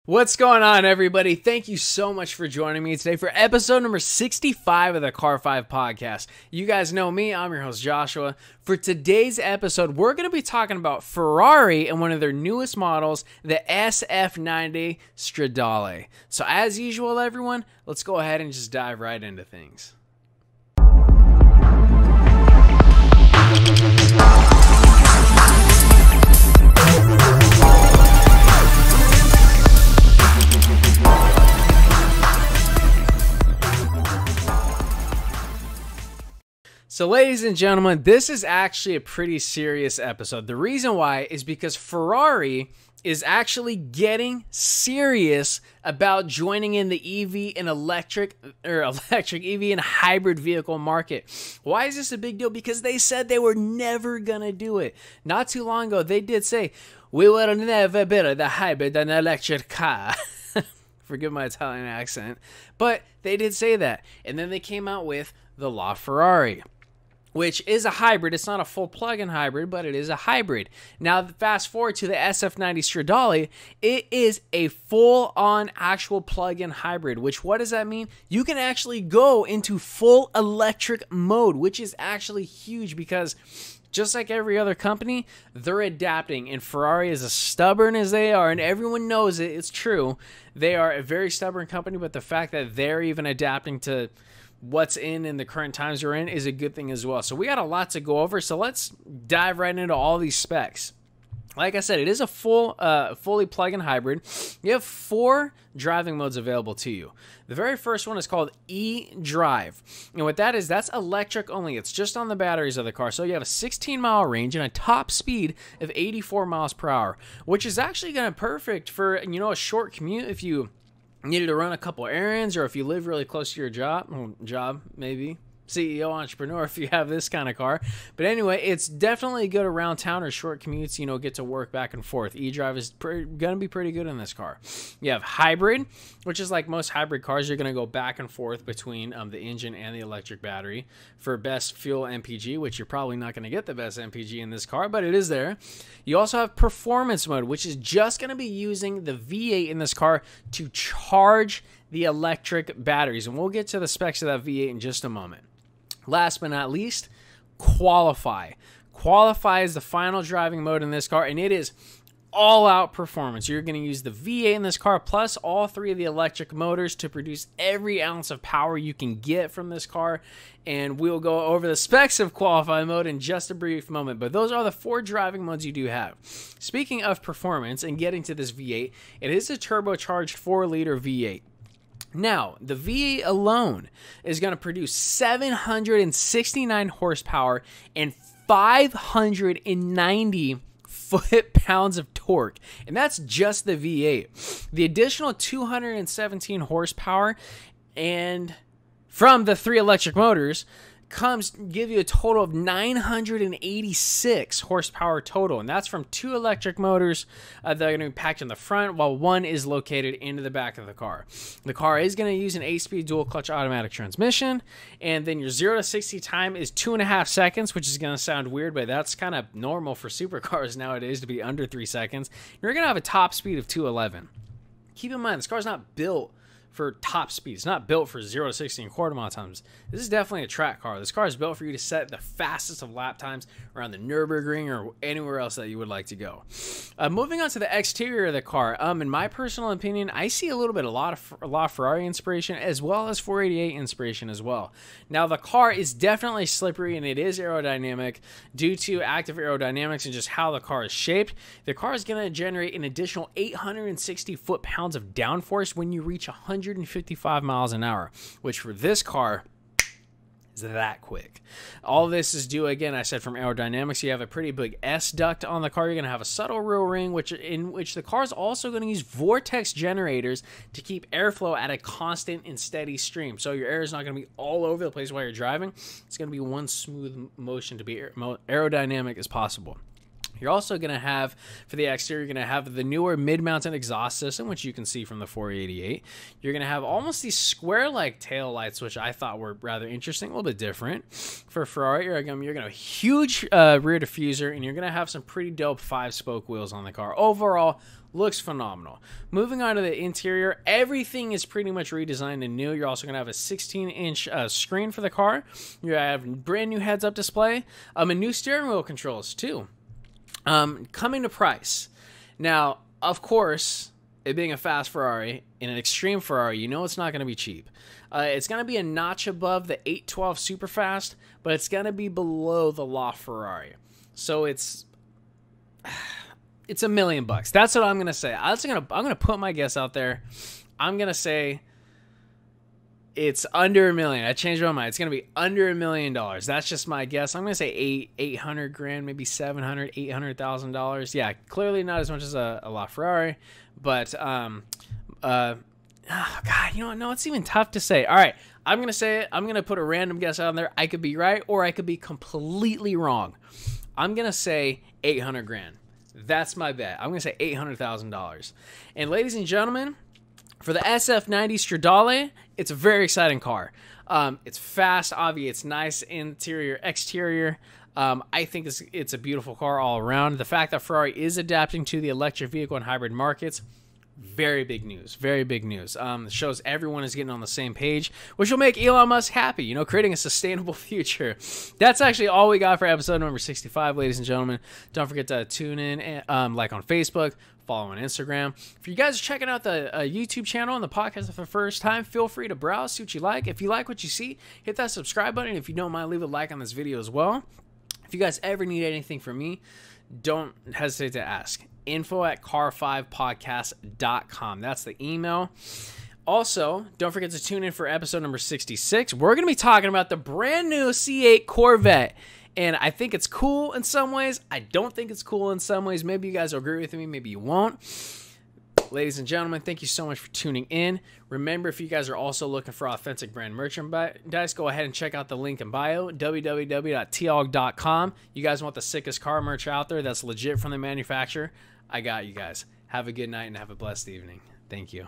What's going on, everybody? Thank you so much for joining me today for episode number 65 of the Car 5 podcast. You guys know me. I'm your host, Joshua. For today's episode, we're going to be talking about Ferrari and one of their newest models, the SF90 Stradale. So as usual, everyone, let's go ahead and just dive right into things. So ladies and gentlemen, this is actually a pretty serious episode. The reason why is because Ferrari is actually getting serious about joining in the EV and electric EV and hybrid vehicle market. Why is this a big deal? Because they said they were never going to do it. Not too long ago, they did say, we will never build the hybrid and electric car. Forgive my Italian accent. But they did say that. And then they came out with the LaFerrari, which is a hybrid. It's not a full plug-in hybrid, but it is a hybrid. Now, fast forward to the SF90 Stradale, it is a full-on actual plug-in hybrid, which what does that mean? You can actually go into full electric mode, which is actually huge because just like every other company, they're adapting, and Ferrari is as stubborn as they are, and everyone knows it. It's true. They are a very stubborn company, but the fact that they're even adapting to what's in the current times we're in is a good thing as well. So we got a lot to go over, so let's dive right into all these specs. Like I said, it is a fully plug-in hybrid. You have 4 driving modes available to you. The very first one is called e-drive, and what that is, that's electric only. It's just on the batteries of the car. So you have a 16-mile range and a top speed of 84 miles per hour, which is actually going to be perfect for, a short commute if you needed to run a couple errands, or if you live really close to your job, maybe CEO, entrepreneur, if you have this kind of car. But anyway, it's definitely good around town or short commutes, get to work back and forth. E-drive is going to be pretty good in this car. You have hybrid, which is like most hybrid cars. You're going to go back and forth between the engine and the electric battery for best fuel MPG, which you're probably not going to get the best MPG in this car, but it is there. You also have performance mode, which is just going to be using the V8 in this car to charge the electric batteries. And we'll get to the specs of that V8 in just a moment. Last but not least, qualify. Qualify is the final driving mode in this car, and it is all-out performance. You're going to use the V8 in this car plus all 3 of the electric motors to produce every ounce of power you can get from this car, and we'll go over the specs of qualify mode in just a brief moment, but those are the 4 driving modes you do have. Speaking of performance and getting to this V8, it is a turbocharged 4-liter V8. Now, the V8 alone is going to produce 769 horsepower and 590 foot-pounds of torque, and that's just the V8. The additional 217 horsepower and from the 3 electric motors give you a total of 986 horsepower total, and that's from 2 electric motors that are going to be packed in the front, while 1 is located into the back of the car. The car is going to use an 8-speed dual clutch automatic transmission, and then your 0 to 60 time is 2.5 seconds, which is going to sound weird, but that's kind of normal for supercars nowadays to be under 3 seconds. You're going to have a top speed of 211. Keep in mind, this car's not built for top speed. It's not built for 0 to 60 in quarter mile times. This is definitely a track car. This car is built for you to set the fastest of lap times around the Nürburgring or anywhere else that you would like to go. Moving on to the exterior of the car, in my personal opinion, I see a lot of Ferrari inspiration as well as 488 inspiration as well. Now, the car is definitely slippery and it is aerodynamic due to active aerodynamics and just how the car is shaped. The car is going to generate an additional 860 foot-pounds of downforce when you reach 155 miles an hour, which for this car is that quick. All this is due, again, I said, from aerodynamics. You have a pretty big S duct on the car. You're going to have a subtle rear ring, in which the car is also going to use vortex generators to keep airflow at a constant and steady stream. So your air is not going to be all over the place while you're driving. It's going to be one smooth motion to be aerodynamic as possible. You're also going to have, for the exterior, you're going to have the newer mid-mounted exhaust system, which you can see from the 488. You're going to have almost these square-like tail lights, which I thought were rather interesting, a little bit different. For Ferrari, you're going to have a huge rear diffuser, and you're going to have some pretty dope 5-spoke wheels on the car. Overall, looks phenomenal. Moving on to the interior, everything is pretty much redesigned and new. You're also going to have a 16-inch screen for the car. You're going to have brand new heads-up display, and new steering wheel controls, too. Coming to price. Now, of course, it being a fast Ferrari and an extreme Ferrari, you know it's not going to be cheap. It's going to be a notch above the 812 Superfast, but it's going to be below the Loft Ferrari. So it's $1 million. That's what I'm going to say. I'm going to put my guess out there. I'm going to say it's under $1 million. I changed my mind. It's going to be under $1 million. That's just my guess. I'm going to say 800 grand, maybe $700,000, $800,000. Yeah, clearly not as much as a LaFerrari, but God, you know what? No, it's even tough to say. All right, I'm going to say it. I'm going to put a random guess out there. I could be right or I could be completely wrong. I'm going to say 800 grand. That's my bet. I'm going to say $800,000. And ladies and gentlemen, for the SF90 Stradale, it's a very exciting car. It's fast, obviously, it's nice interior, exterior. I think it's a beautiful car all around. The fact that Ferrari is adapting to the electric vehicle and hybrid markets, very big news. Very big news. It shows everyone is getting on the same page, which will make Elon Musk happy, you know, creating a sustainable future. That's actually all we got for episode number 65, ladies and gentlemen. Don't forget to tune in and like on Facebook, follow on Instagram. If you guys are checking out the YouTube channel and the podcast for the first time, feel free to browse, see what you like. If you like what you see, hit that subscribe button. If you don't mind, leave a like on this video as well. If you guys ever need anything from me, don't hesitate to ask. info@car5podcast.com. That's the email. Also, don't forget to tune in for episode number 66. We're going to be talking about the brand new C8 Corvette. And I think it's cool in some ways. I don't think it's cool in some ways. Maybe you guys will agree with me. Maybe you won't. Ladies and gentlemen, thank you so much for tuning in. Remember, if you guys are also looking for authentic brand merchandise, go ahead and check out the link in bio, www.tog.com. You guys want the sickest car merch out there that's legit from the manufacturer? I got you guys. Have a good night and have a blessed evening. Thank you.